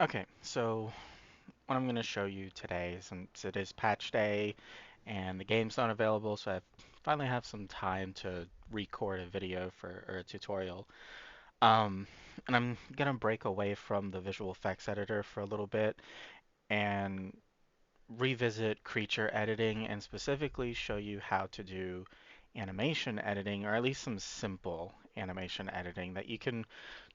Okay, so what I'm going to show you today, since it is patch day and the game's not available, so I finally have some time to record a video for or a tutorial. Um, and I'm going to break away from the visual effects editor for a little bit and revisit creature editing and specifically show you how to do animation editing, or at least some simple animation editing that you can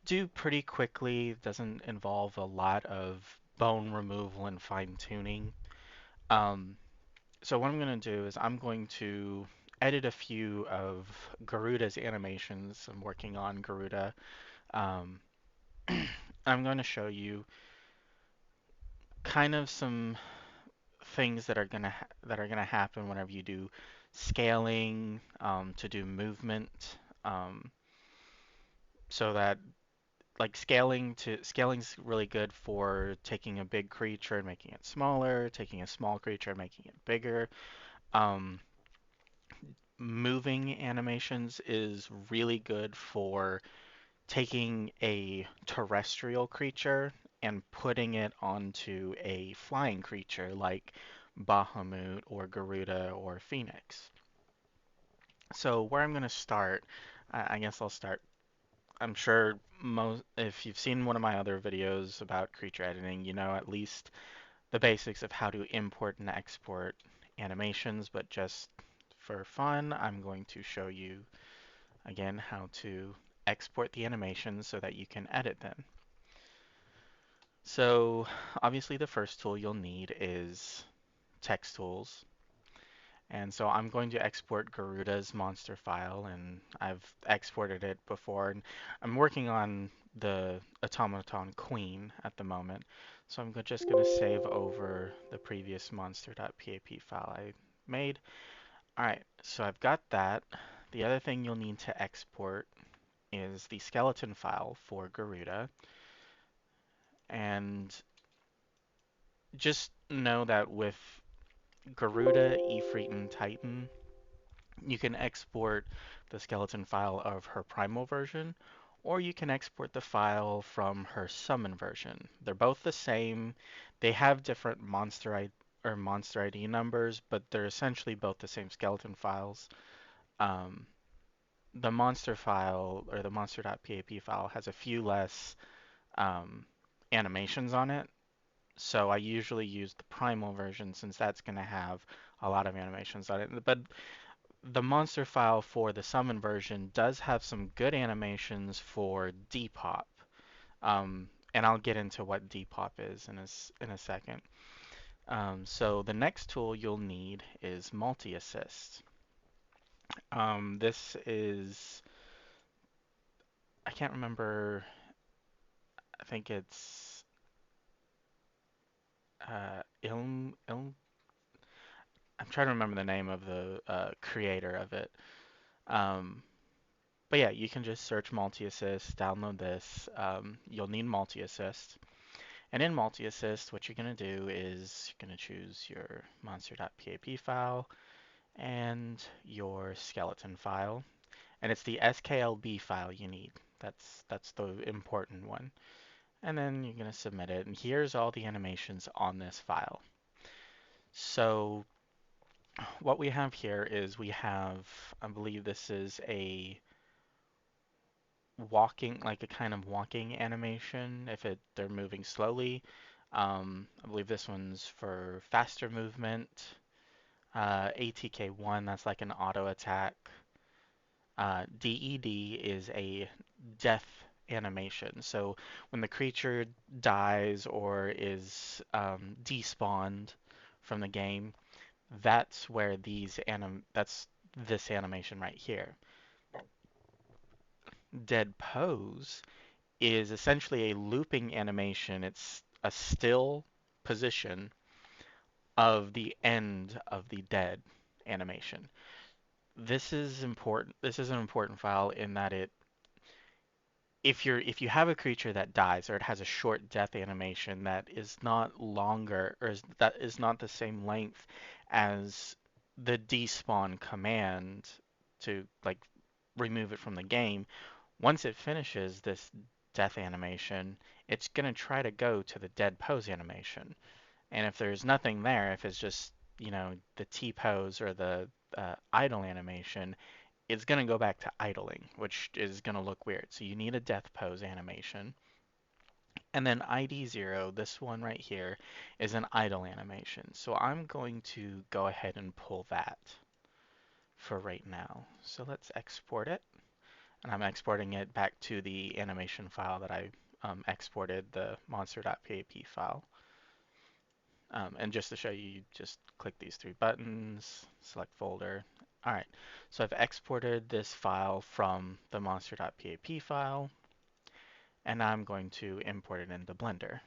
do pretty quickly. It doesn't involve a lot of bone removal and fine tuning. Um, so what I'm going to do is I'm going to edit a few of Garuda's animations. I'm working on Garuda. Um, I'm going to show you kind of some things that are gonna happen whenever you do scaling to do movement. Um, so that like scaling's really good for taking a big creature and making it smaller, taking a small creature and making it bigger. Um, Moving animations is really good for taking a terrestrial creature and putting it onto a flying creature like Bahamut or Garuda or Phoenix. So where I'm going to start, I guess I'll start. I'm sure most, if you've seen one of my other videos about creature editing, you know at least the basics of how to import and export animations, but just for fun, I'm going to show you again how to export the animations so that you can edit them. So obviously the first tool you'll need is text tools. And so I'm going to export Garuda's monster file, and I've exported it before. And I'm working on the automaton queen at the moment. So I'm just going to save over the previous monster.pap file I made. All right, so I've got that. The other thing you'll need to export is the skeleton file for Garuda. And just know that with Garuda, Ifrit, and Titan, you can export the skeleton file of her primal version, or you can export the file from her summon version. They're both the same. They have different monster ID numbers, but they're essentially both the same skeleton files. Um, the monster file or the monster.pap file has a few less um, animations on it. So I usually use the primal version since that's going to have a lot of animations on it. But the monster file for the summon version does have some good animations for Depop. And I'll get into what Depop is in a second. So the next tool you'll need is multi-assist. This is, I can't remember, I think it's I'm trying to remember the name of the creator of it. Um, but yeah, you can just search multi-assist, download this. You'll need multi-assist. And in multi-assist, what you're going to do is you're going to choose your monster.pap file and your skeleton file. And it's the SKLB file you need. That's the important one. And then you're going to submit it. And here's all the animations on this file. So what we have here is we have, I believe this is a walking, like a kind of walking animation if they're moving slowly. I believe this one's for faster movement. ATK1, that's like an auto attack. DED is a death animation. So when the creature dies or is despawned from the game, that's this animation right here. Dead pose is essentially a looping animation. It's a still position of the end of the dead animation. This is important. This is an important file in that if you have a creature that dies or it has a short death animation that is not longer or that is not the same length as the despawn command to like remove it from the game, once it finishes, this death animation, it's going to try to go to the dead pose animation. And if there's nothing there, if it's just, the T pose or the idle animation, it's going to go back to idling, which is going to look weird. So you need a death pose animation. And then ID0, this one right here, is an idle animation. So I'm going to go ahead and pull that for right now. So let's export it. And I'm exporting it back to the animation file that I exported, the monster.pap file. And just to show you, you just click these three buttons, select folder. All right, so I've exported this file from the monster.pap file, and now I'm going to import it into Blender.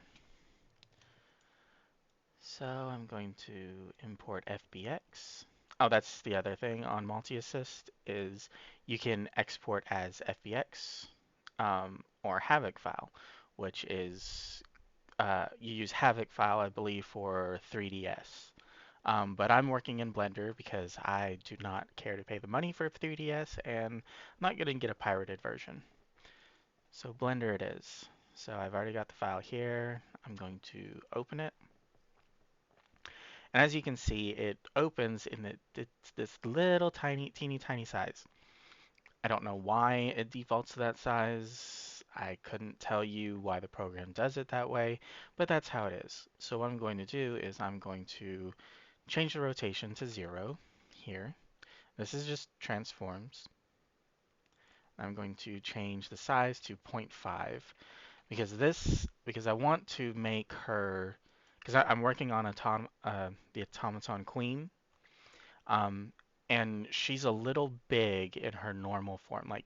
So I'm going to import FBX. Oh, that's the other thing on multi-assist is you can export as FBX or Havoc file, which is you use Havoc file, I believe, for 3DS. But I'm working in Blender because I do not care to pay the money for 3DS, and I'm not going to get a pirated version. So Blender it is. So I've already got the file here. I'm going to open it. And as you can see, it opens in this little teeny tiny size. I don't know why it defaults to that size. I couldn't tell you why the program does it that way, but that's how it is. So what I'm going to do is I'm going to change the rotation to 0 here. This is just transforms. I'm going to change the size to 0.5 because I want to make her because I'm working on the automaton queen, um, and she's a little big in her normal form. Like,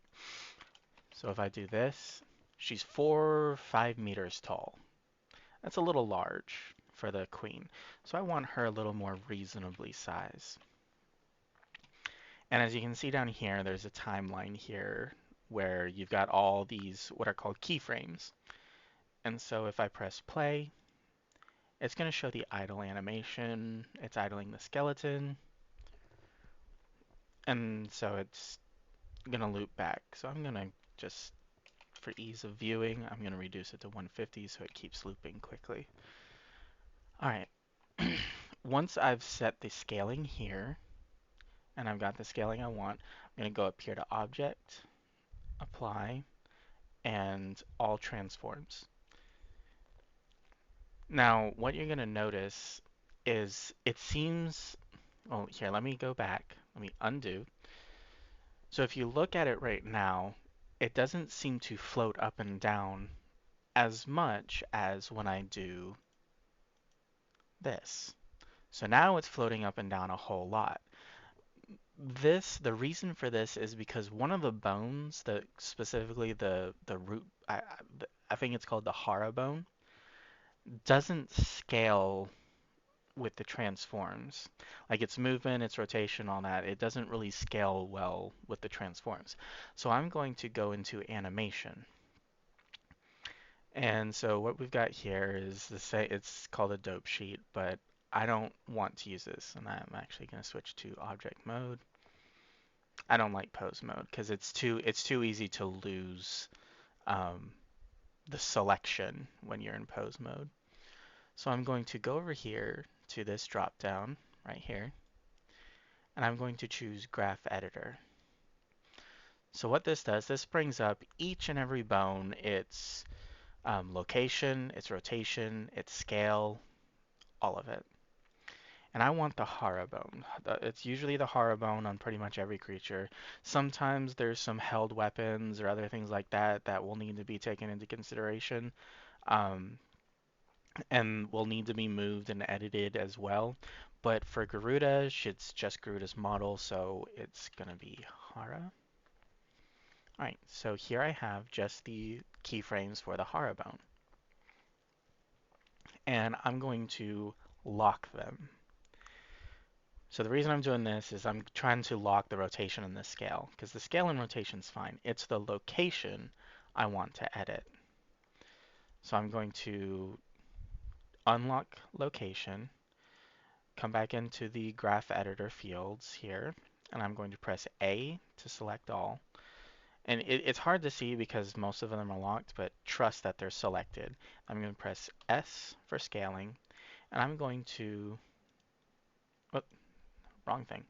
so if I do this, she's 4 or 5 meters tall. That's a little large for the queen. So I want her a little more reasonably sized. And as you can see down here, there's a timeline here where you've got all these what are called keyframes. And so if I press play, it's going to show the idle animation. It's idling the skeleton. And so it's going to loop back. So I'm going to just, for ease of viewing, I'm going to reduce it to 150 so it keeps looping quickly. All right. Once I've set the scaling here, and I've got the scaling I want, I'm going to go up here to Object, Apply, and All Transforms. Now, what you're going to notice is it seems, oh, here, let me go back. Let me undo. So if you look at it right now, it doesn't seem to float up and down as much as when I do this. So now it's floating up and down a whole lot. The reason for this is because one of the bones, specifically the root, I think it's called the hara bone, doesn't scale with the transforms. Like its movement, its rotation, all that, it doesn't really scale well with the transforms. So I'm going to go into animation. And so what we've got here is it's called a dope sheet, but I don't want to use this, and I'm actually going to switch to object mode. I don't like pose mode because it's too easy to lose um, the selection when you're in pose mode. So I'm going to go over here to this drop down right here, and I'm going to choose Graph Editor. So what this does, this brings up each and every bone, its location, its rotation, its scale, all of it. And I want the hara bone. It's usually the hara bone on pretty much every creature. Sometimes there's some held weapons or other things like that that will need to be taken into consideration. Um, and will need to be moved and edited as well. But for Garuda, it's just Garuda's model, so it's going to be Hara. Alright, so here I have just the keyframes for the Hara bone. And I'm going to lock them. So the reason I'm doing this is I'm trying to lock the rotation and the scale, because the scale and rotation is fine. It's the location I want to edit. So I'm going to unlock location, come back into the graph editor fields here, and I'm going to press A to select all. And it's hard to see because most of them are locked, but trust that they're selected. I'm going to press S for scaling, and I'm going to, oh, wrong thing.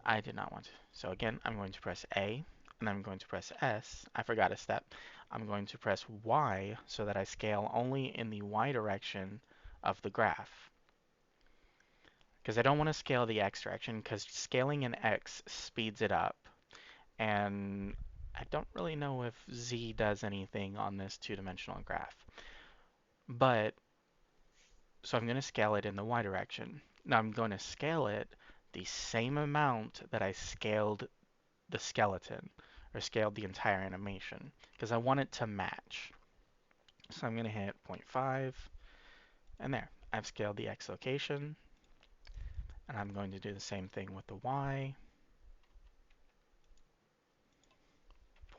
I did not want to. So again, I'm going to press A, and I'm going to press S. I forgot a step. I'm going to press Y so that I scale only in the Y direction of the graph. Because I don't want to scale the X direction, because scaling in X speeds it up. And I don't really know if Z does anything on this two-dimensional graph. But, so I'm going to scale it in the Y direction. Now I'm going to scale it the same amount that I scaled the skeleton, or scaled the entire animation, because I want it to match. So I'm going to hit zero point 0.5, and there. I've scaled the X location, and I'm going to do the same thing with the Y,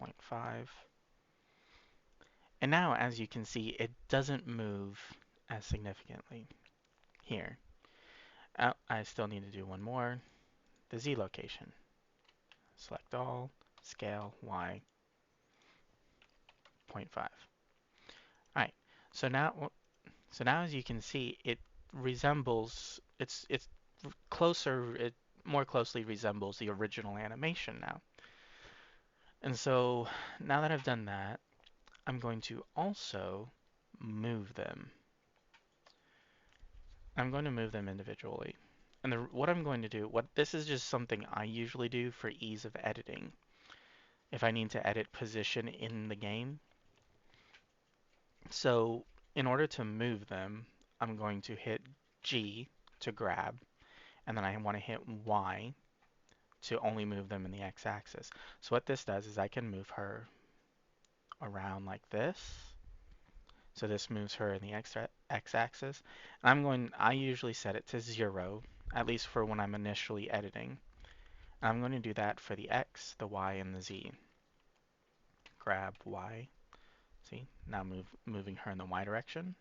0.5. And now, as you can see, it doesn't move as significantly here. Oh, I still need to do one more. The Z location. Select all, scale, Y, 0.5. Alright, so now, as you can see, it resembles, it's closer, it more closely resembles the original animation now. And so now that I've done that, I'm going to also move them. I'm going to move them individually. And what I'm going to do, this is just something I usually do for ease of editing. If I need to edit position in the game. So in order to move them, I'm going to hit G to grab, and then I want to hit Y to only move them in the x-axis. So what this does is I can move her around like this. So this moves her in the x-axis. I usually set it to 0, at least for when I'm initially editing. I'm going to do that for the X, the Y, and the Z. Grab Y. See, now moving her in the Y direction.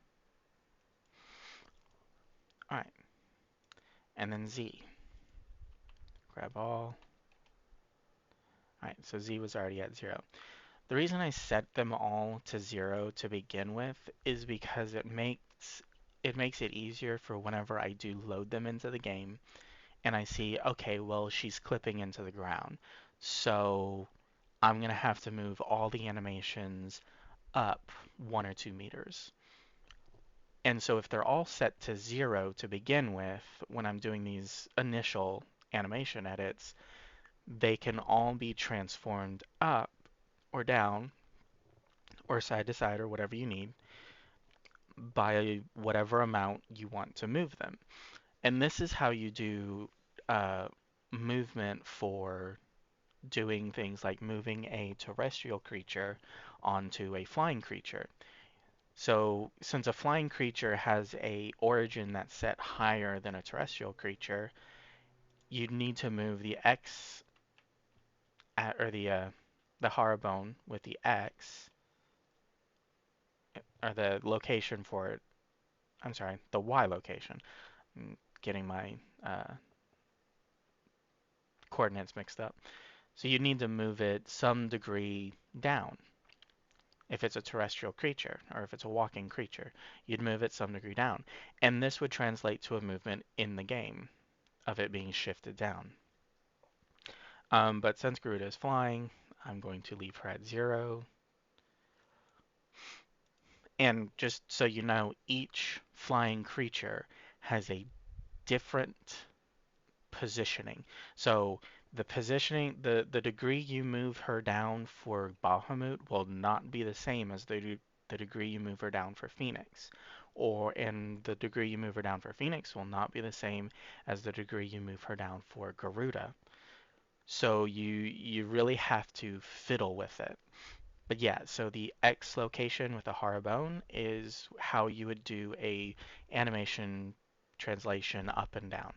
Alright, and then Z. Grab all. Alright, so Z was already at 0. The reason I set them all to 0 to begin with is because it makes it easier for whenever I do load them into the game and I see, okay, well, she's clipping into the ground. So I'm going to have to move all the animations up 1 or 2 meters. And so if they're all set to 0 to begin with, when I'm doing these initial animation edits, they can all be transformed up or down or side to side or whatever you need by whatever amount you want to move them. And this is how you do uh, movement for doing things like moving a terrestrial creature onto a flying creature. So since a flying creature has a origin that's set higher than a terrestrial creature, you'd need to move the X or the horror with the X or the location for it. I'm sorry, the Y location. I'm getting my coordinates mixed up. So you need to move it some degree down. If it's a terrestrial creature or if it's a walking creature, you'd move it some degree down. And this would translate to a movement in the game of it being shifted down. But since Garuda is flying, I'm going to leave her at 0. And just so you know, each flying creature has a different positioning. So the positioning, the degree you move her down for Bahamut will not be the same as the degree you move her down for Phoenix. And the degree you move her down for Phoenix will not be the same as the degree you move her down for Garuda. So you really have to fiddle with it. But yeah, so the X location with the Harabone is how you would do a animation translation up and down.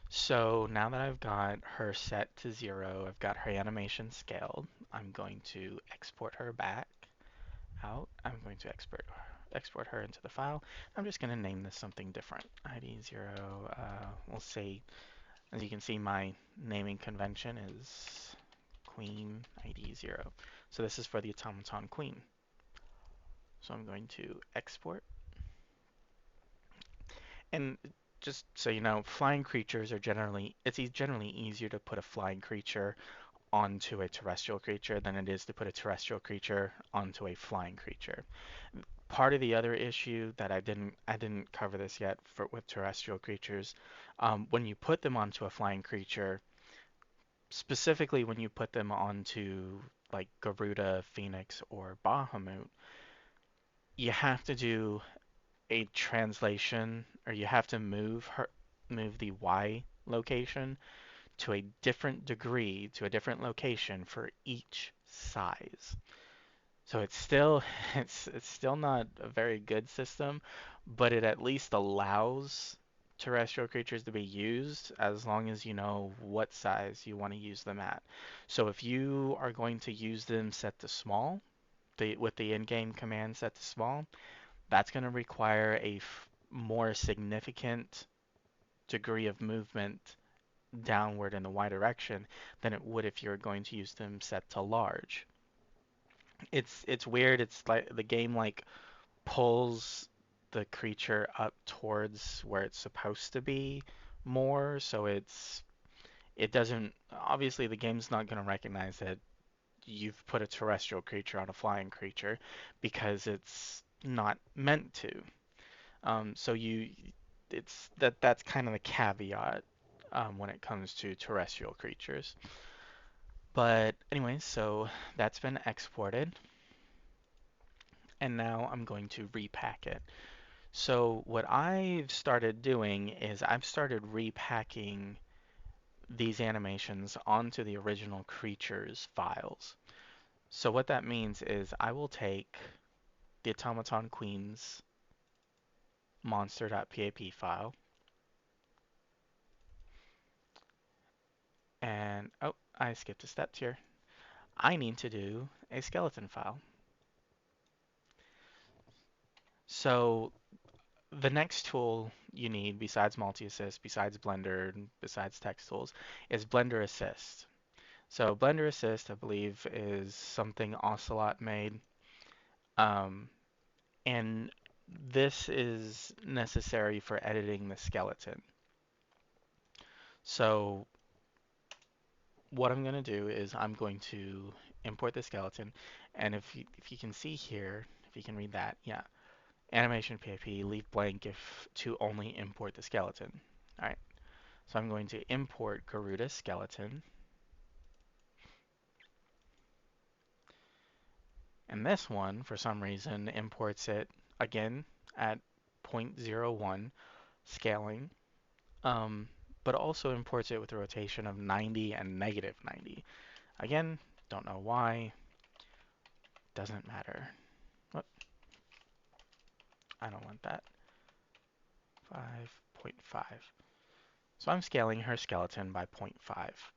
So now that I've got her set to 0, I've got her animation scaled, I'm going to export her back out. I'm going to export her into the file. I'm just going to name this something different. ID 0, we'll say As you can see, my naming convention is Queen ID 0. So this is for the automaton queen. So I'm going to export. And just so you know, flying creatures are generally easier to put a flying creature onto a terrestrial creature than it is to put a terrestrial creature onto a flying creature. Part of the other issue that I didn't cover this yet for with terrestrial creatures, when you put them onto a flying creature, specifically when you put them onto like Garuda, Phoenix, or Bahamut, you have to do a translation, or you have to move the Y location to a different degree, to a different location for each size. So it's still it's still not a very good system, but it at least allows terrestrial creatures to be used as long as you know what size you want to use them at. So if you are going to use them set to small, with the in-game command set to small, that's going to require a more significant degree of movement downward in the Y direction than it would if you're going to use them set to large. It's weird. It's like the game like pulls the creature up towards where it's supposed to be more, so it doesn't obviously the game's not going to recognize that you've put a terrestrial creature on a flying creature because it's not meant to. So that's kind of the caveat when it comes to terrestrial creatures. But anyway, so that's been exported, and now I'm going to repack it. So what I've started doing is I've started repacking these animations onto the original creatures files. So what that means is I will take the Automaton Queens monster.pap file and oh, I skipped a step here. I need to do a skeleton file. So the next tool you need besides multi-assist, besides Blender, besides text tools, is Blender Assist. So Blender Assist, I believe, is something Ocelot made. Um, and this is necessary for editing the skeleton. So what I'm going to do is I'm going to import the skeleton. And if you can see here, if you can read that, yeah, animation PAP, leave blank if to only import the skeleton. All right. So I'm going to import Garuda skeleton. And this one, for some reason, imports it again at 0.01 scaling, um, but also imports it with a rotation of 90 and -90. Again, don't know why, doesn't matter. Whoop, I don't want that. 5.5. So I'm scaling her skeleton by 0.5.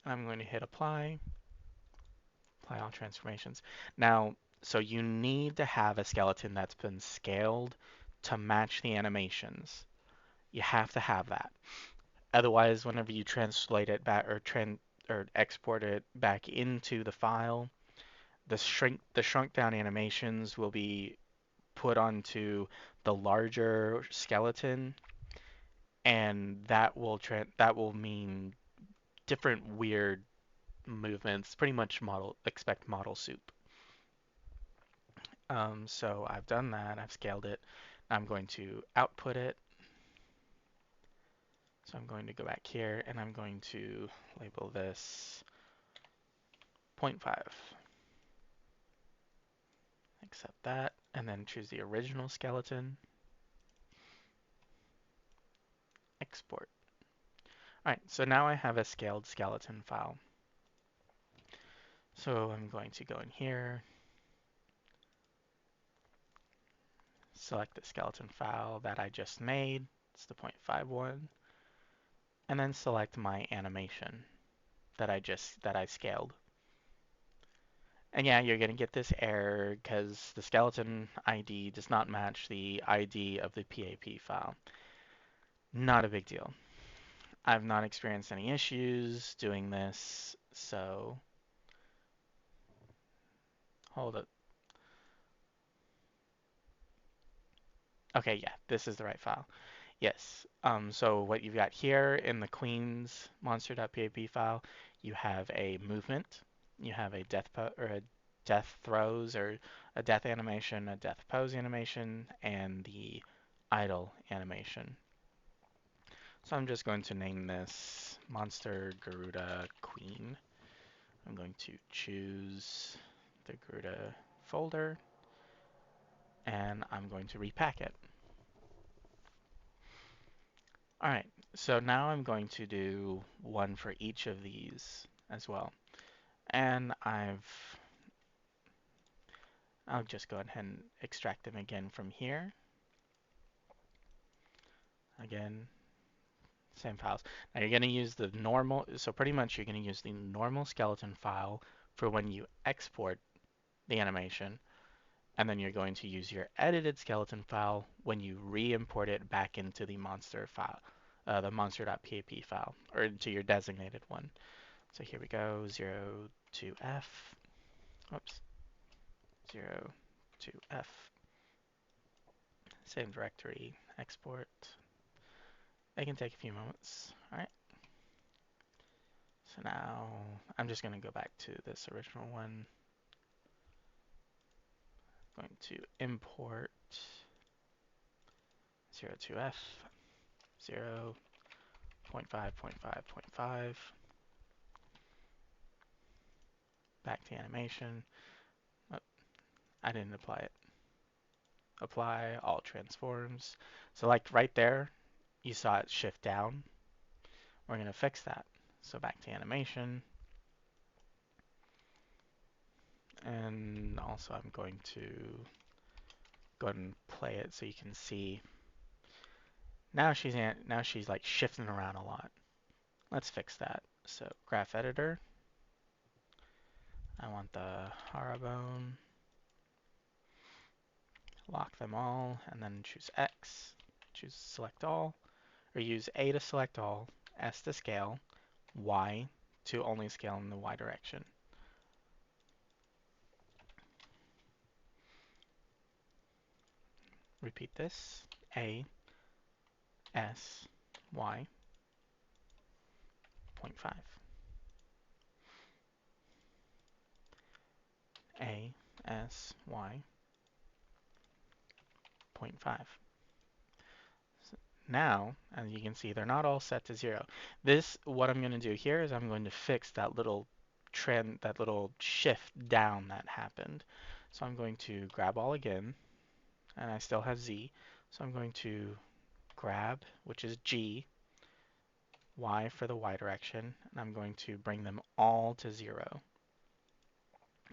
I'm going to hit apply all transformations. Now, so you need to have a skeleton that's been scaled to match the animations. You have to have that. Otherwise, whenever you translate it back or export it back into the file, the shrunk down animations will be put onto the larger skeleton, and that will mean different weird movements. Pretty much expect model soup. So I've done that. I've scaled it. I'm going to output it. So I'm going to go back here and I'm going to label this 0.5. Accept that and then choose the original skeleton. Export. Alright, so now I have a scaled skeleton file. So I'm going to go in here, select the skeleton file that I just made. It's the 0.51. And then select my animation that I scaled. And yeah, you're going to get this error because the skeleton ID does not match the ID of the PAP file. Not a big deal. I've not experienced any issues doing this, so hold it. Okay, yeah, this is the right file. Yes. So what you've got here in the Queen's monster.pap file, you have a movement, you have a death po or a death throws or a death animation, a death pose animation, and the idle animation. So I'm just going to name this Monster Garuda Queen. I'm going to choose the Garuda folder, and I'm going to repack it. All right, so now I'm going to do one for each of these as well. And I'll just go ahead and extract them again from here. Again, same files. Now you're going to use the normal, so pretty much you're going to use the normal skeleton file for when you export the animation, and then you're going to use your edited skeleton file when you re-import it back into the monster file, the monster.pap file, or to your designated one. So here we go, 0 to F, oops, 0 to F, same directory, export. They can take a few moments. All right. So now I'm just going to go back to this original one. I'm going to import 0 to F, 0, 0.5, 0.5, 0.5, back to animation. Oh, I didn't apply it. Apply all transforms. So like right there, you saw it shift down. We're going to fix that. So back to animation. And also I'm going to go ahead and play it so you can see. Now she's like shifting around a lot. Let's fix that. So graph editor. I want the Harabone. Lock them all and then choose X. Choose select all. Or use A to select all, S to scale, Y to only scale in the Y direction. Repeat this. A, S, Y, 0.5. A, S, Y, 0.5. Now, as you can see, they're not all set to 0. What I'm going to do here is I'm going to fix that little trend, that little shift down that happened. So I'm going to grab all again, and I still have Z. So I'm going to grab, which is G, Y for the Y direction, and I'm going to bring them all to 0,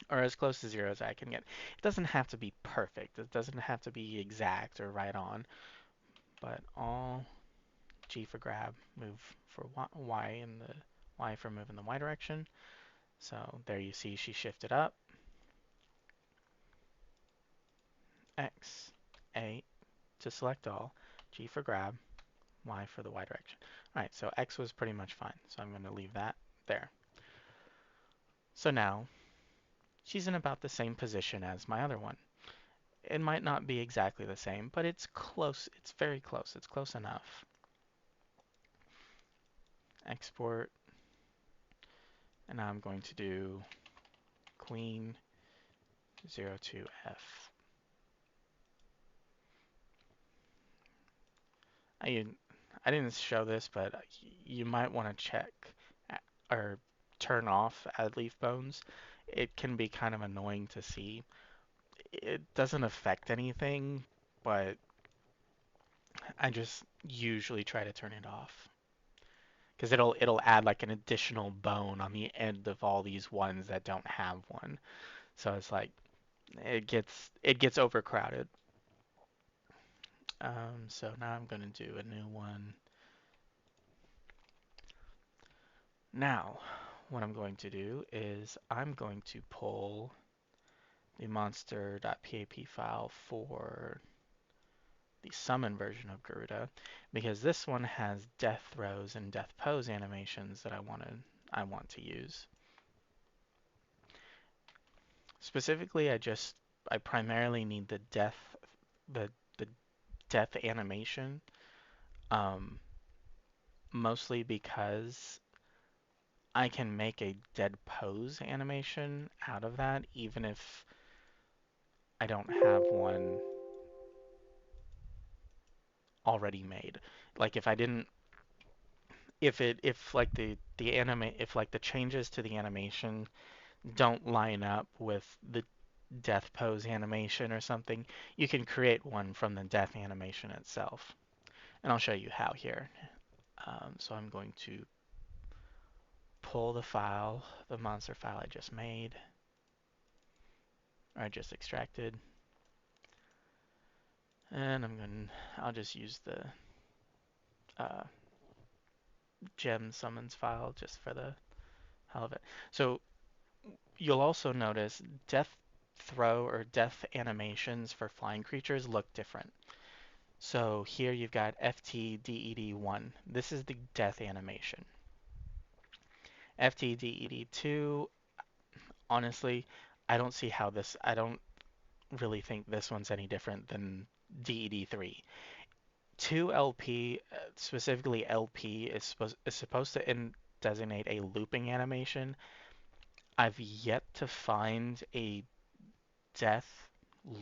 or as close to 0 as I can get. It doesn't have to be perfect. It doesn't have to be exact or right on, but all G for grab, move for Y in the Y for move in the Y direction. So there you see she shifted up. X, A to select all, G for grab, Y for the Y direction. All right, so X was pretty much fine. So I'm going to leave that there. So now she's in about the same position as my other one. It might not be exactly the same, but it's close. It's very close. It's close enough. Export. And now I'm going to do Queen 0 to F. I, I didn't show this, but you might want to check or turn off add leaf bones. It can be kind of annoying to see. It doesn't affect anything, but I just usually try to turn it off because it'll add like an additional bone on the end of all these ones that don't have one. So it's like it gets overcrowded. So now I'm going to do a new one. Now, what I'm going to do is I'm going to pull the monster.pap file for the summon version of Garuda, because this one has death throws and death pose animations that I want to use. Specifically, I primarily need the the death animation, um, mostly because I can make a dead pose animation out of that, even if I don't have one already made. Like if I didn't, if like if like the changes to the animation don't line up with the death pose animation or something, you can create one from the death animation itself. And I'll show you how here. So I'm going to pull the file, the monster file I just made, or I just extracted, and I'll just use the uh, gem summons file just for the hell of it. So you'll also notice death throw or death animations for flying creatures look different. So here you've got FTDED1. This is the death animation. FTDED2, honestly, I don't really think this one's any different than DED3. 2LP, specifically LP, is supposed to designate a looping animation. I've yet to find a death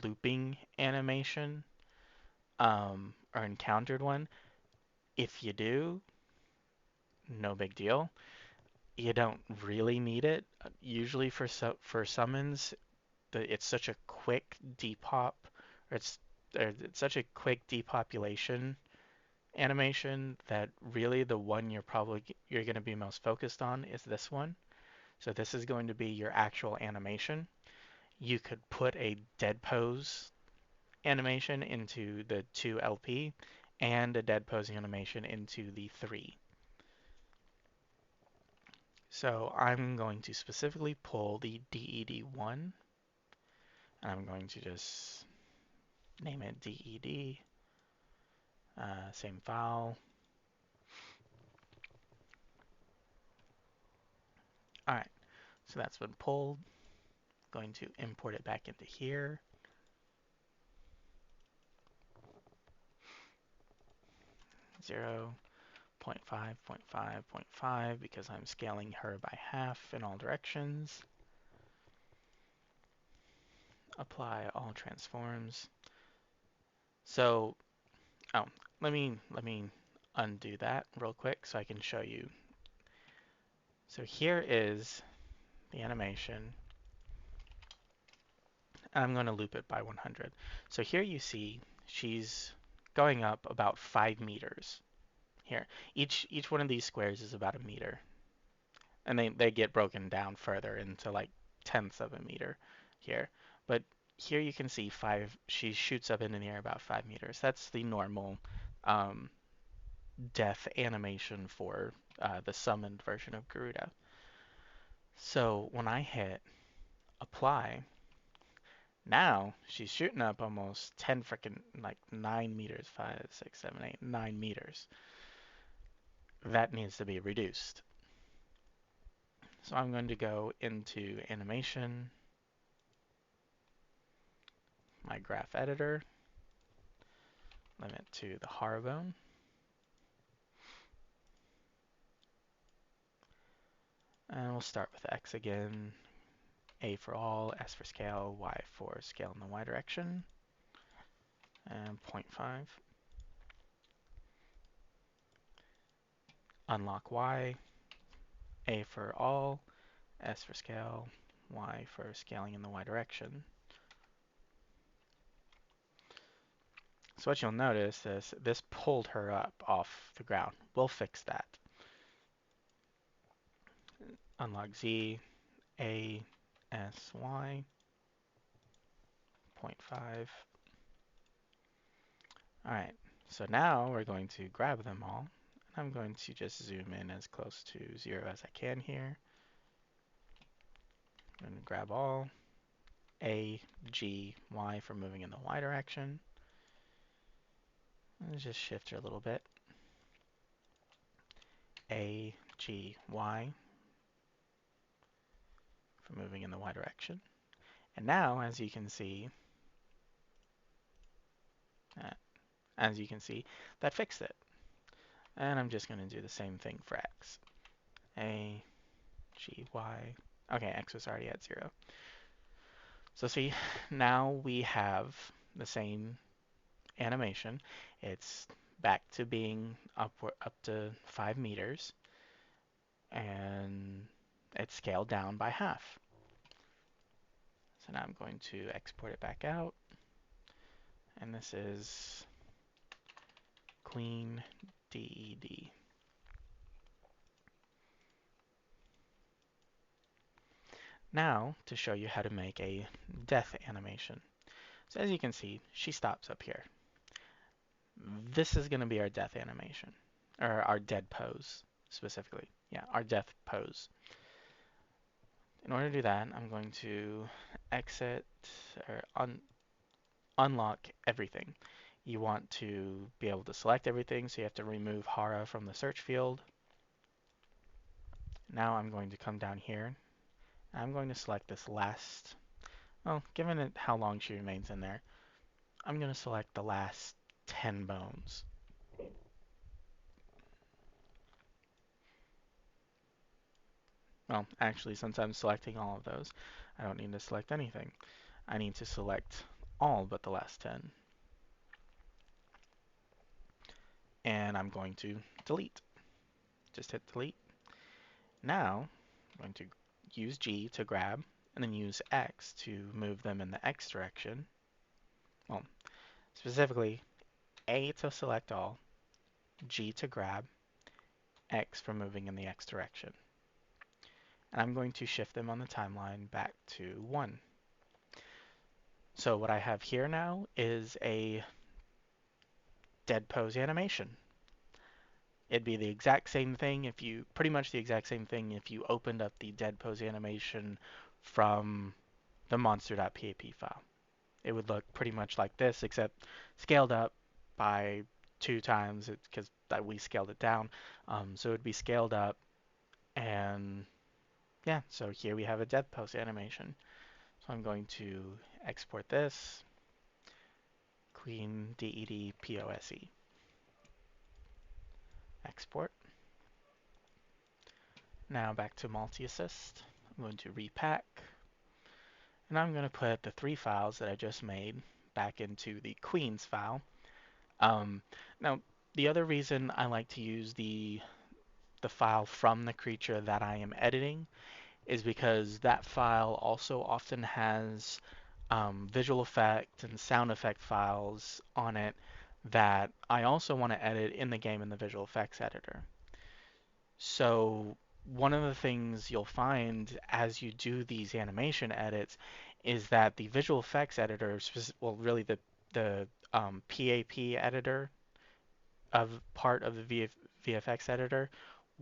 looping animation, or encountered one. If you do, no big deal. You don't really need it. Usually for summons, it's such a quick depop, or it's such a quick depopulation animation that really the one you're going to be most focused on is this one. So this is going to be your actual animation. You could put a dead pose animation into the 2LP and a dead pose animation into the 3. So I'm going to specifically pull the DED1, and I'm going to just name it DED, same file. All right, so that's been pulled. Going to import it back into here. 0, 0.5, 0.5, 0.5, because I'm scaling her by half in all directions. Apply all transforms. So, oh, let me undo that real quick so I can show you. So here is the animation. I'm going to loop it by 100. So here you see she's going up about 5 meters. Here, each one of these squares is about a meter, and they get broken down further into like tenths of a meter here. But here you can see she shoots up into the air about 5 meters. That's the normal um, death animation for the summoned version of Garuda. So when I hit apply, now she's shooting up almost 10 freaking like 9 meters, 5, 6, 7, 8, 9 meters. That needs to be reduced. So I'm going to go into animation, my graph editor, limit to the horror bone. And we'll start with X again. A for all, S for scale, Y for scale in the Y direction, and 0.5. Unlock Y, A for all, S for scale, Y for scaling in the Y direction. So what you'll notice is this pulled her up off the ground. We'll fix that. Unlock Z, A, S, Y, 0.5. Alright, so now we're going to grab them all. I'm going to just zoom in as close to 0 as I can here. I'm going to grab all. A, G, Y for moving in the Y direction. Let's just shift her a little bit. A, G, Y for moving in the Y direction. And now, uh, as you can see, that fixed it. And I'm just going to do the same thing for X. A, G, Y. Okay, X was already at 0. So see, now we have the same animation. It's back to being up to 5 meters, and it's scaled down by half. So now I'm going to export it back out, and this is Queen DED. Now, to show you how to make a death animation. So as you can see, she stops up here. This is going to be our death animation, or our dead pose, specifically. Yeah, our death pose. In order to do that, I'm going to exit or unlock everything. You want to be able to select everything, so you have to remove Hara from the search field. Now I'm going to come down here. I'm going to select this last, well, given it how long she remains in there, I'm going to select the last 10 bones. Well, actually, since I'm selecting all of those, I don't need to select anything. I need to select all but the last 10. And I'm going to delete. Just hit delete. Now, I'm going to use G to grab, and then use X to move them in the X direction. Well, specifically, A to select all, G to grab, X for moving in the X direction. And I'm going to shift them on the timeline back to 1. So what I have here now is a dead pose animation. It'd be the exact same thing if you, pretty much the exact same thing if you opened up the dead pose animation from the monster.pap file. It would look pretty much like this, except scaled up by 2 times because we scaled it down. So it would be scaled up, and yeah, so here we have a death pose animation. So I'm going to export this, Queen DED POSE. Export. Now back to multi-assist. I'm going to repack, and I'm going to put the 3 files that I just made back into the Queen's file. Now, the other reason I like to use the file from the creature that I am editing is because that file also often has visual effect and sound effect files on it that I also want to edit in the game in the visual effects editor. So one of the things you'll find as you do these animation edits is that the visual effects editor, well, really the PAP editor of part of the VFX editor,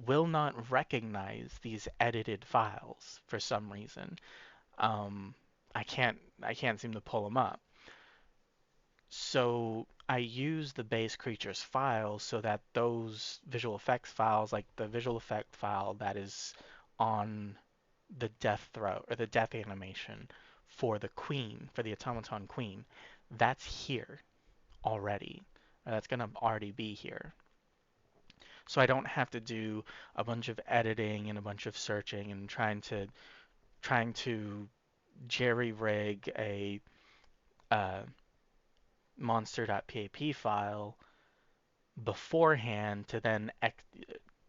will not recognize these edited files for some reason. Um, I can't seem to pull them up. So I use the base creatures files so that those visual effects files, like the visual effect file that is on the death throw or the death animation for the queen, for the automaton queen, that's here already. That's gonna already be here. So I don't have to do a bunch of editing and a bunch of searching and trying to jerry rig a uh, monster.pap file beforehand to then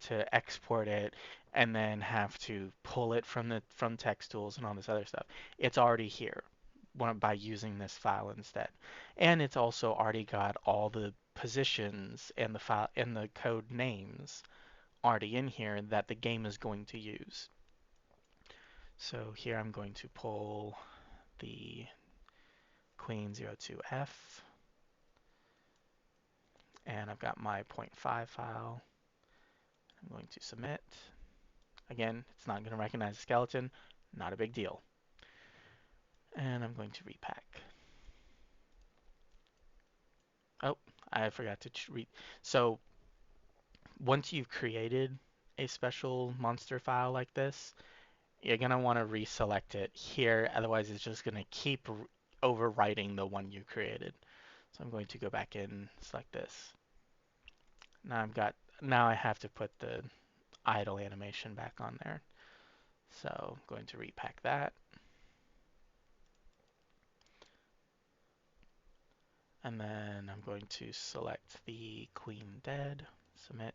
to export it and then have to pull it from text tools and all this other stuff. It's already here by using this file instead. And it's also already got all the positions and the file and the code names already in here that the game is going to use. So here I'm going to pull the Queen02F, and I've got my .5 file. I'm going to submit. Again, it's not going to recognize the skeleton, not a big deal. And I'm going to repack. Oh, I forgot to read. So once you've created a special monster file like this, you're going to want to reselect it here. Otherwise, it's just going to keep overwriting the one you created. So I'm going to go back in, select this. Now I have to put the idle animation back on there. So I'm going to repack that. And then I'm going to select the queen dead, submit.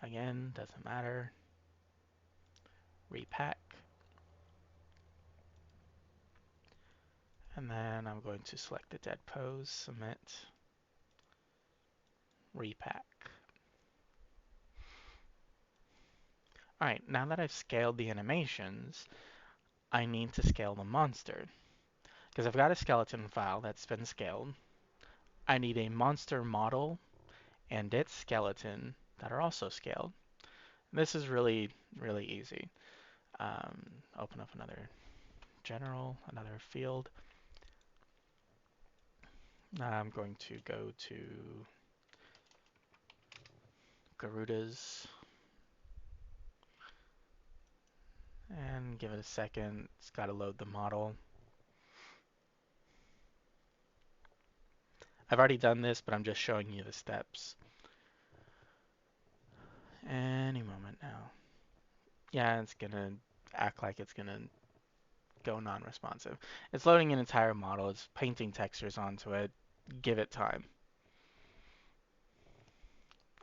Again, doesn't matter. Repack. And then I'm going to select the dead pose, submit, repack. Alright, now that I've scaled the animations, I need to scale the monster. Because I've got a skeleton file that's been scaled. I need a monster model and its skeleton that are also scaled. This is really, really easy. Open up another general, another field. I'm going to go to Garuda's and give it a second. It's got to load the model. I've already done this, but I'm just showing you the steps. Any moment now. Yeah, it's gonna act like it's gonna go non-responsive. It's loading an entire model. It's painting textures onto it. Give it time.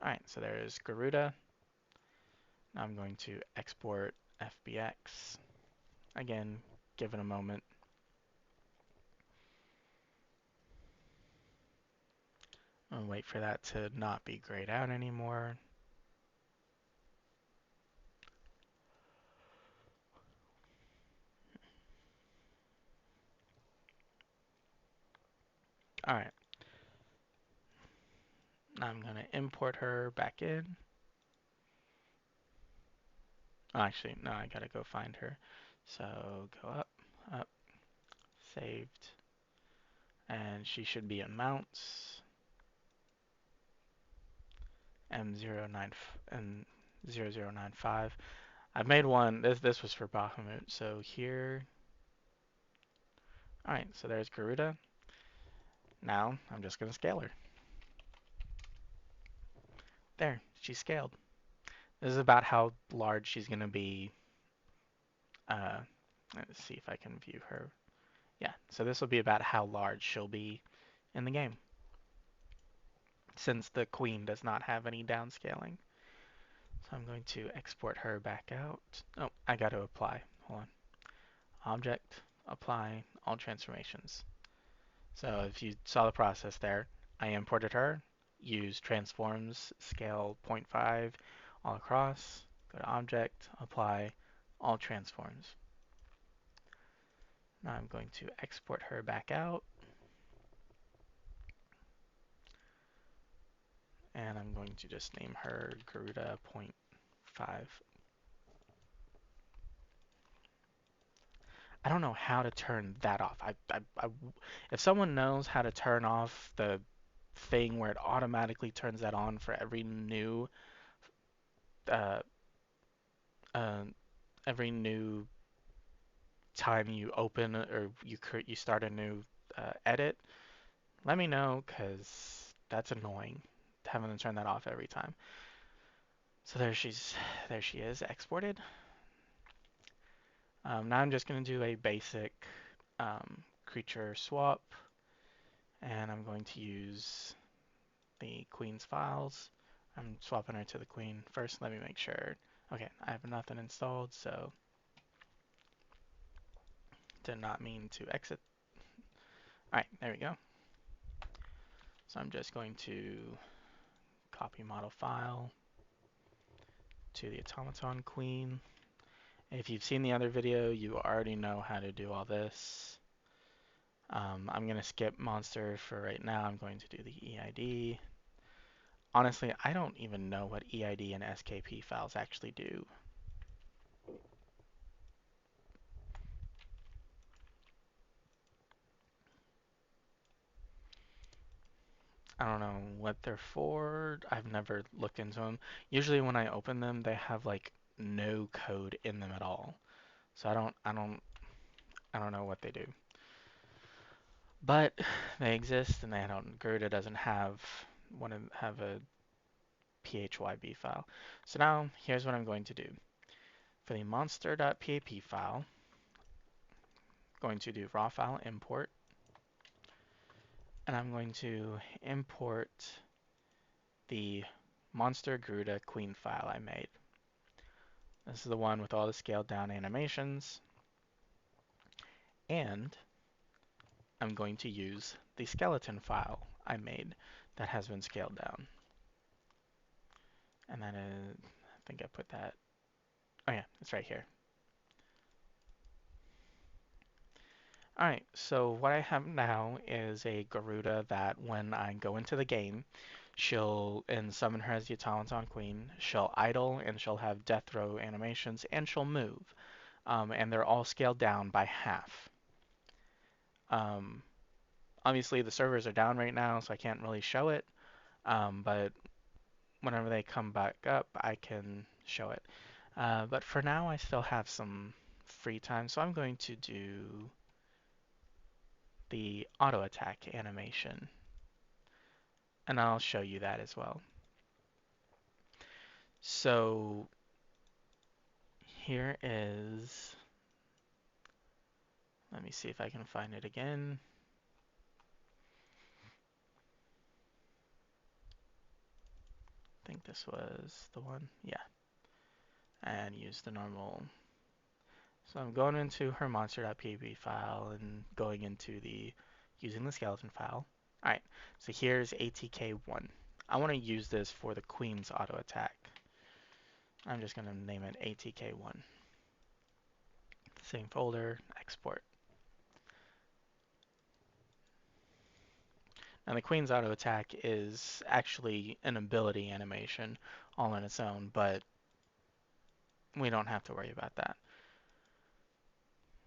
Alright, so there's Garuda. Now I'm going to export FBX. Again, give it a moment. I'll wait for that to not be grayed out anymore. Alright, now I'm going to import her back in. Oh, actually, no, I gotta go find her. So go up, up, saved, and she should be in mounts. M09 and 0095. I've made one. This was for Bahamut. So here. All right. So there's Garuda. Now I'm just gonna scale her. There. She's scaled. This is about how large she's gonna be. Uh, let's see if I can view her. Yeah. So this will be about how large she'll be in the game, since the queen does not have any downscaling. So I'm going to export her back out. Oh, I got to apply. Hold on. Object, apply, all transformations. So if you saw the process there, I imported her, used transforms, scale 0.5 all across, go to object, apply, all transforms. Now I'm going to export her back out, and I'm going to just name her Garuda 0.5. I don't know how to turn that off. If someone knows how to turn off the thing where it automatically turns that on for uh, uh, every new time you open or you start a new edit, let me know because that's annoying having to turn that off every time. So there she is exported. Now I'm just going to do a basic creature swap, and I'm going to use the queen's files. I'm swapping her to the queen. First, let me make sure. Okay, I have nothing installed, so did not mean to exit. Alright, there we go. So I'm just going to copy model file to the automaton queen. If you've seen the other video, you already know how to do all this. I'm going to skip monster for right now. I'm going to do the EID. Honestly, I don't even know what EID and SKP files actually do. I don't know what they're for. I've never looked into them. Usually when I open them, they have like no code in them at all. So I don't know what they do. But they exist and they don't Garuda doesn't have a PHYB file. So now here's what I'm going to do. For the monster.pap file, I'm going to do raw file import, and I'm going to import the monster Garuda queen file I made. This is the one with all the scaled down animations, and I'm going to use the skeleton file I made that has been scaled down. And that is, I think I put that, oh yeah, it's right here. Alright, so what I have now is a Garuda that when I go into the game, she'll, and summon her as the Automaton Queen, she'll idle and she'll have death throw animations and she'll move. And they're all scaled down by half. Um, Obviously the servers are down right now, so I can't really show it, but whenever they come back up, I can show it. But for now, I still have some free time, so I'm going to do the auto attack animation, and I'll show you that as well. So here is, let me see if I can find it again. I think this was the one, yeah, and use the normal. So I'm going into her monster.pb file and going into using the skeleton file. Alright, so here's ATK1. I want to use this for the queen's auto attack. I'm just going to name it ATK1. Same folder, export. Now the queen's auto attack is actually an ability animation all on its own, but we don't have to worry about that.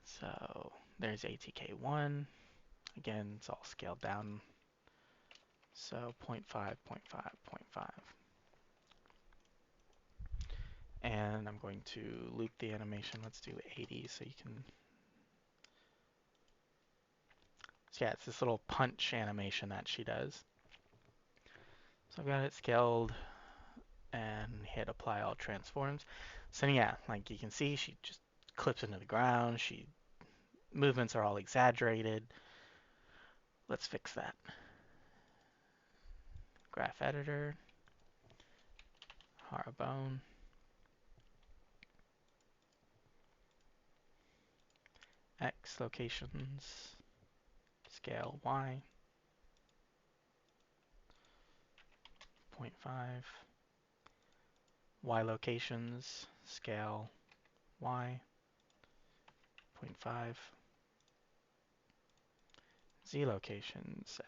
So there's ATK1. Again, it's all scaled down. So 0.5, 0.5, 0.5. And I'm going to loop the animation. Let's do 80 so you can. So yeah, it's this little punch animation that she does. So I've got it scaled and hit apply all transforms. So yeah, like you can see, she just clips into the ground. Movements are all exaggerated. Let's fix that. Graph editor, Harabone, X locations, scale Y, 0.5, Y locations, scale Y, 0.5, Z locations,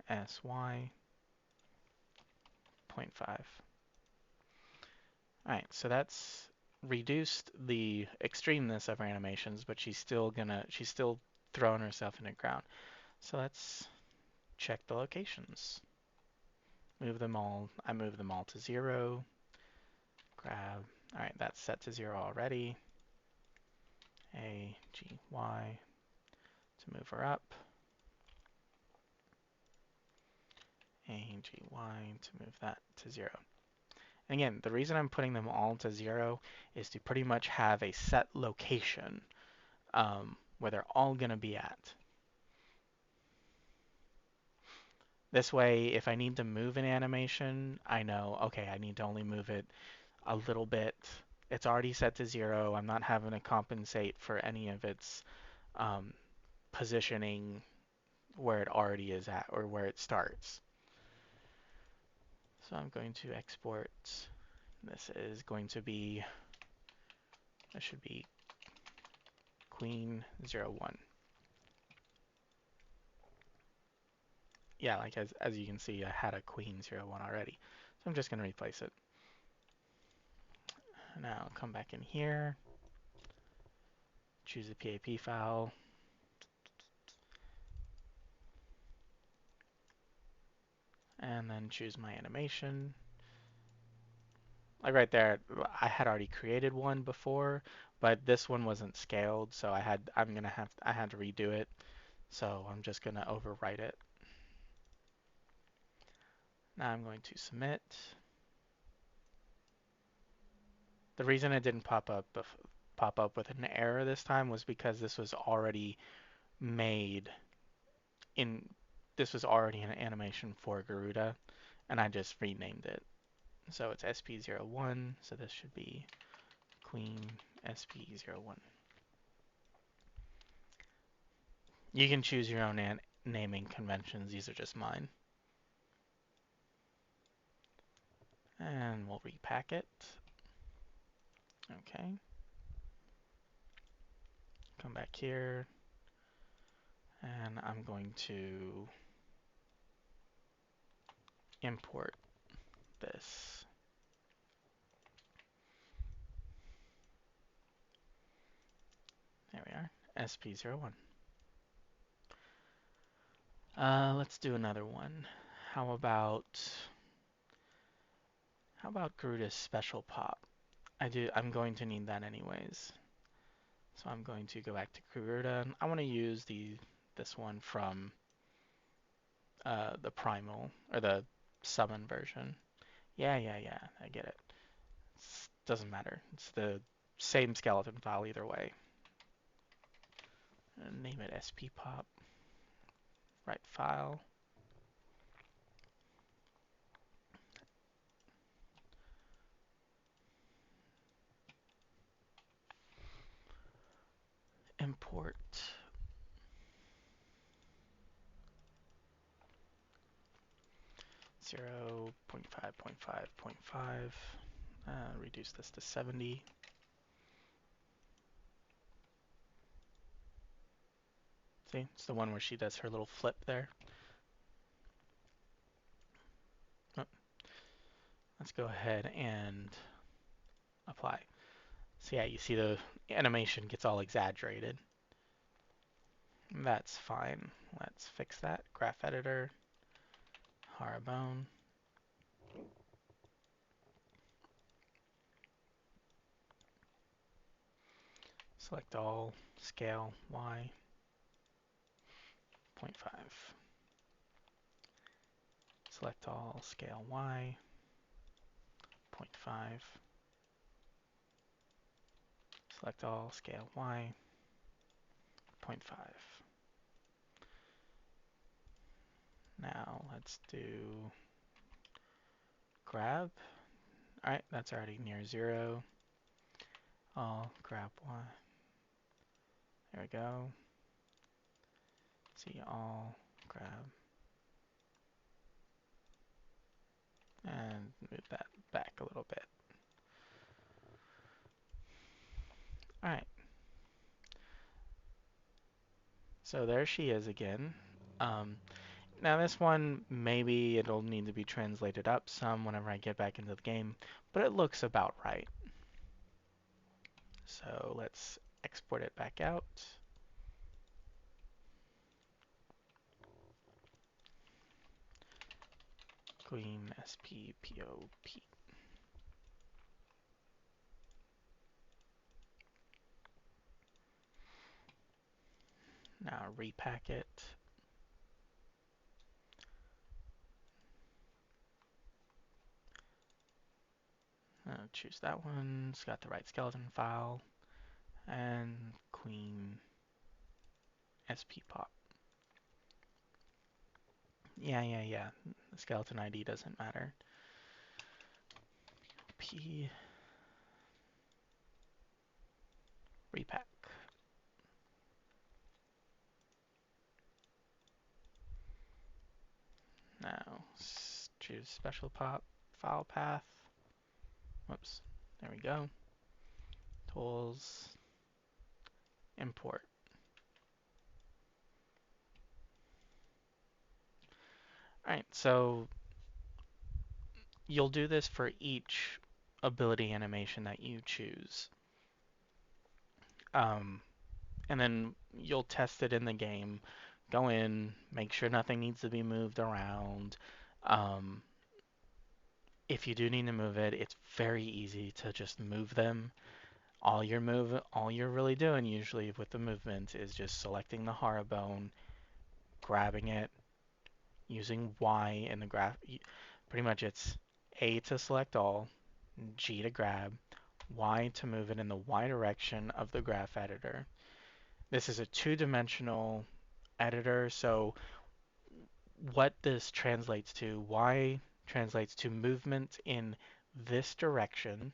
ASY, 0.5. Alright, so that's reduced the extremeness of her animations, but she's still throwing herself in the ground. So let's check the locations. Move them all. I move them all to 0. Grab. Alright, that's set to 0 already. A, G, Y to move her up. A, G, Y to move that to 0. And again, the reason I'm putting them all to 0 is to pretty much have a set location where they're all going to be at. This way, if I need to move an animation, I know, okay, I need to only move it a little bit. It's already set to 0. I'm not having to compensate for any of its positioning where it already is at or where it starts. So I'm going to export. This is going to be, this should be Queen 01. Yeah, like as you can see, I had a Queen 01 already. So I'm just going to replace it. Now come back in here, choose the PAP file. and then choose my animation. Like right there, I had already created one before, but this one wasn't scaled, so I had to redo it. So I'm just gonna overwrite it. Now I'm going to submit. The reason it didn't pop up with an error this time was because this was already made in this was already an animation for Garuda, and I just renamed it. So it's SP01, so this should be Queen SP01. You can choose your own naming conventions. These are just mine. And we'll repack it. Okay. Come back here. And I'm going to import this. There we are. SP01. Let's do another one. How about Garuda's special pop? I'm going to need that anyways. So I'm going to go back to Garuda. I want to use this one from the primal or the summon version. Yeah, I get it. Doesn't matter. It's the same skeleton file either way. Name it SPPop. Write file. Import 0.5.5.5. Reduce this to 70. See, it's the one where she does her little flip there. Oh, let's go ahead and apply. So yeah, you see the animation gets all exaggerated. That's fine. Let's fix that. Graph editor, Harabone. Select all, scale Y, 0.5. Select all, scale Y, 0.5. Select all, scale Y, 0.5. Now let's do grab. Alright, that's already near 0. I'll grab Y. There we go. See all, grab, and move that back a little bit. Alright, so there she is again. Now this one, maybe it'll need to be translated up some whenever I get back into the game, but it looks about right. So let's export it back out. Queen SPPOP. Now repack it. Choose that one. It's got the right skeleton file. And Queen SPPOP. Yeah. The skeleton ID doesn't matter. P repack. Now choose special pop file path. Whoops. There we go. Tools. Import. Alright, so you'll do this for each ability animation that you choose. And then you'll test it in the game. Go in, make sure nothing needs to be moved around. Um, if you do need to move it, it's very easy to just move them. All you're really doing usually with the movement is just selecting the horror bone, grabbing it, using Y in the graph. Pretty much it's A to select all, G to grab, Y to move it in the Y direction of the graph editor. This is a two-dimensional editor, so what this translates to, Y translates to movement in this direction.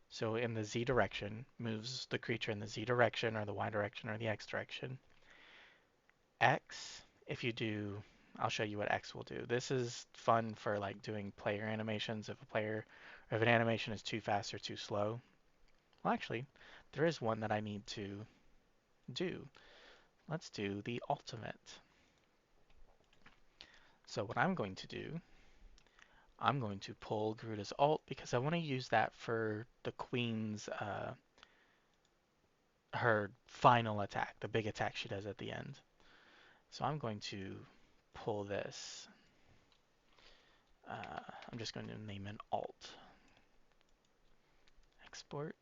So in the Z direction, moves the creature in the Z direction or the Y direction or the X direction. X, if you do, I'll show you what X will do. This is fun for like doing player animations if an animation is too fast or too slow. Well, actually, there is one that I need to do. Let's do the ultimate. So what I'm going to do, I'm going to pull Garuda's ult because I want to use that for the queen's, her final attack, the big attack she does at the end. So I'm going to pull this. I'm just going to name an alt. Export.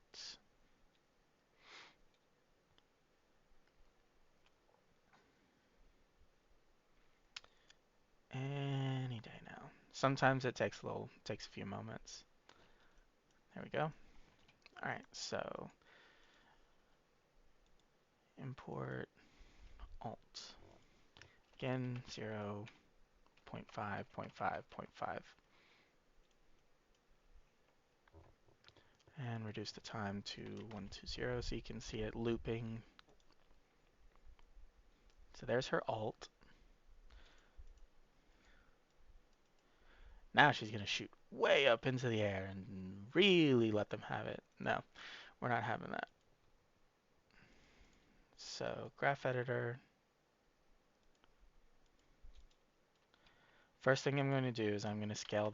Any day now. Sometimes it takes a few moments. There we go. All right, so import alt. Again, 0, 0.5, 0.5, 0.5. And reduce the time to 120 so you can see it looping. So there's her alt. Now she's going to shoot way up into the air and really let them have it. No, we're not having that. So graph editor. First thing I'm going to do is I'm going to scale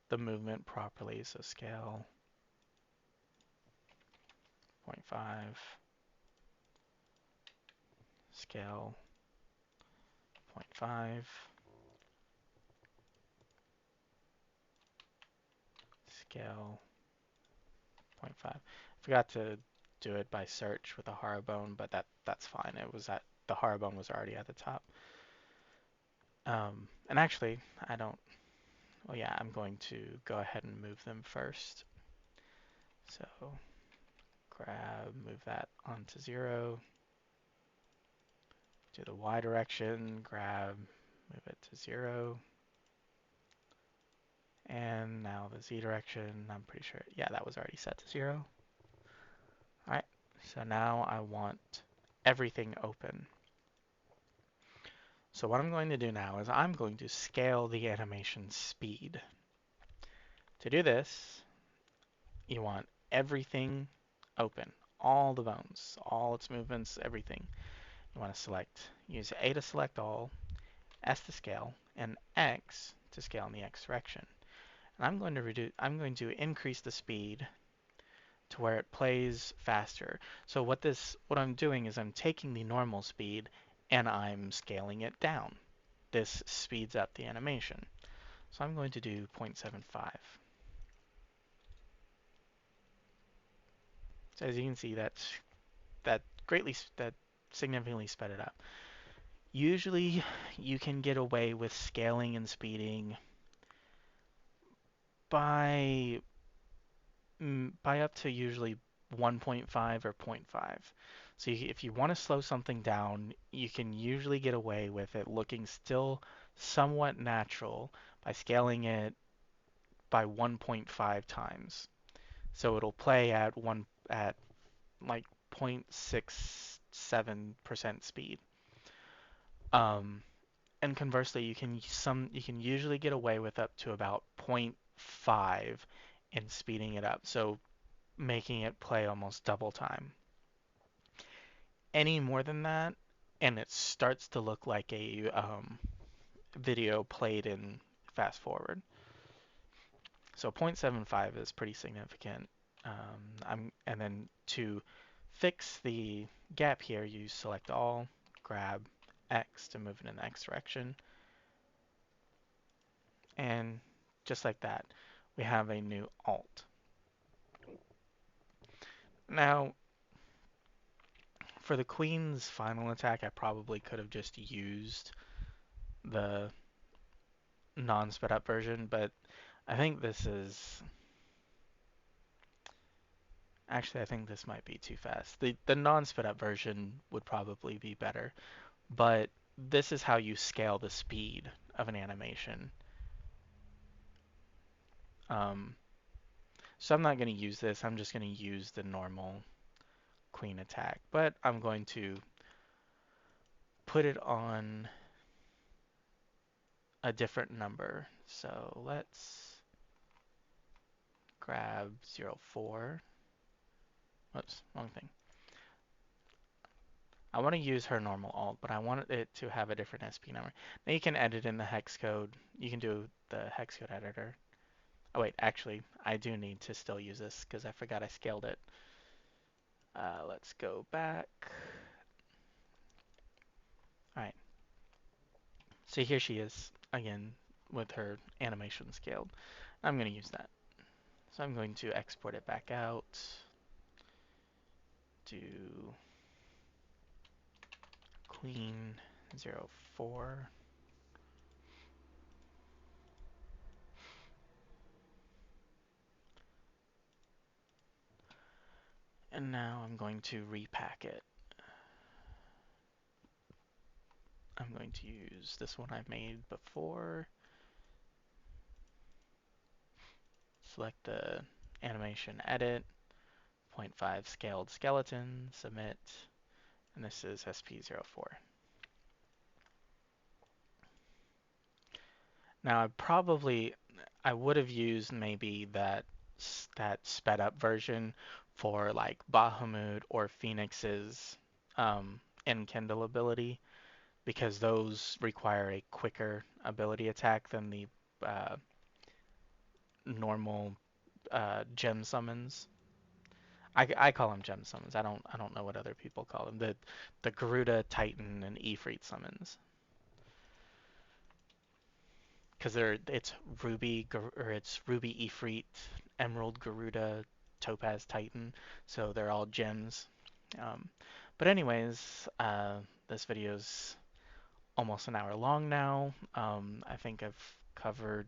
the movement properly. So scale 0.5, scale 0.5, scale 0.5. Forgot to do it by search with a horror bone, but that's fine. It was at the horror bone was already at the top. And actually, I don't. Well, yeah, I'm going to go ahead and move them first. So grab, move that onto 0. Do the Y direction, grab, move it to 0. And now the Z direction, I'm pretty sure, yeah, that was already set to 0. All right, so now I want everything open. So what I'm going to do now is I'm going to scale the animation speed. To do this, you want everything open, all the bones, all its movements, everything. You want to use A to select all, S to scale, and X to scale in the X direction. And I'm going to increase the speed to where it plays faster. So what I'm doing is I'm taking the normal speed and I'm scaling it down. This speeds up the animation. So I'm going to do 0.75. So as you can see, that significantly sped it up. Usually you can get away with scaling and speeding by by up to usually 1.5 or zero point 0.5. So if you want to slow something down, you can usually get away with it looking still somewhat natural by scaling it by 1.5 times. So it'll play at like 0.67% speed. Um, and conversely, you can usually get away with up to about zero point 0.5 in speeding it up. So making it play almost double time. Any more than that, and it starts to look like a video played in fast forward. So 0.75 is pretty significant. And then to fix the gap here, you select all, grab X to move it in the X direction, And just like that, we have a new alt. Now, for the queen's final attack, I probably could have just used the non-sped up version, but I think this is actually I think this might be too fast. The non-sped up version would probably be better, but this is how you scale the speed of an animation. Um, so I'm not going to use this. I'm just going to use the normal queen attack, but I'm going to put it on a different number. So let's grab 04. Whoops, wrong thing. I want to use her normal alt, but I want it to have a different SP number. Now you can edit in the hex code. You can do the hex code editor. Oh wait, actually, I do need to still use this because I forgot I scaled it. Let's go back. Alright, so here she is again with her animation scaled. I'm going to use that. So I'm going to export it back out. Do Queen 04. And now I'm going to repack it. I'm going to use this one I made before. Select the animation edit, 0.5 scaled skeleton, submit, and this is SP04. Now I would have used maybe that sped up version for like Bahamut or Phoenix's Enkindle ability because those require a quicker ability attack than the uh, normal gem summons. I call them gem summons. I don't know what other people call them. The Garuda, Titan, and Ifrit summons because it's Ruby Ifrit, Emerald Garuda, Topaz Titan, so they're all gems. Um, but anyways, this video's almost an hour long now. I think I've covered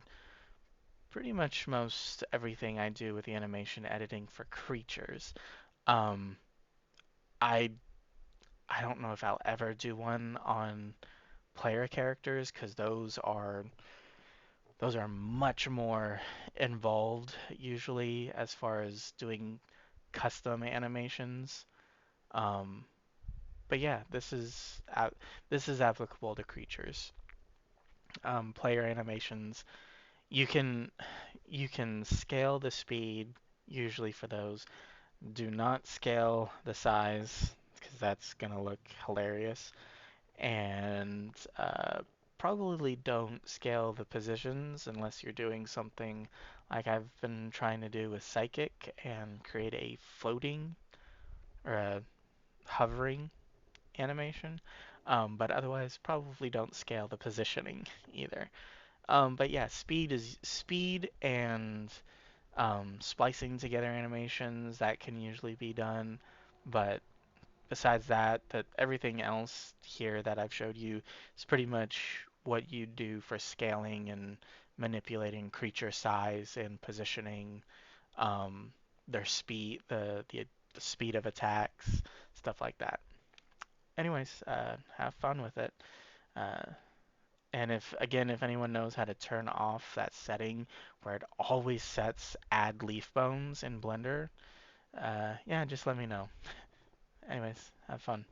pretty much most everything I do with the animation editing for creatures. Um, I I don't know if I'll ever do one on player characters because those are much more involved usually as far as doing custom animations. Um, but yeah, this is applicable to creatures. Player animations, you can you can scale the speed usually for those. Do not scale the size because that's gonna look hilarious. And probably don't scale the positions unless you're doing something like I've been trying to do with Psychic and create a floating or a hovering animation. But otherwise, probably don't scale the positioning either. But yeah, speed and splicing together animations that can usually be done, but besides that, everything else here that I've showed you is pretty much what you do for scaling and manipulating creature size and positioning, um, their speed, the speed of attacks, stuff like that. Anyways, have fun with it. Uh, and if anyone knows how to turn off that setting where it always sets add leaf bones in Blender, yeah, just let me know. Anyways, have fun.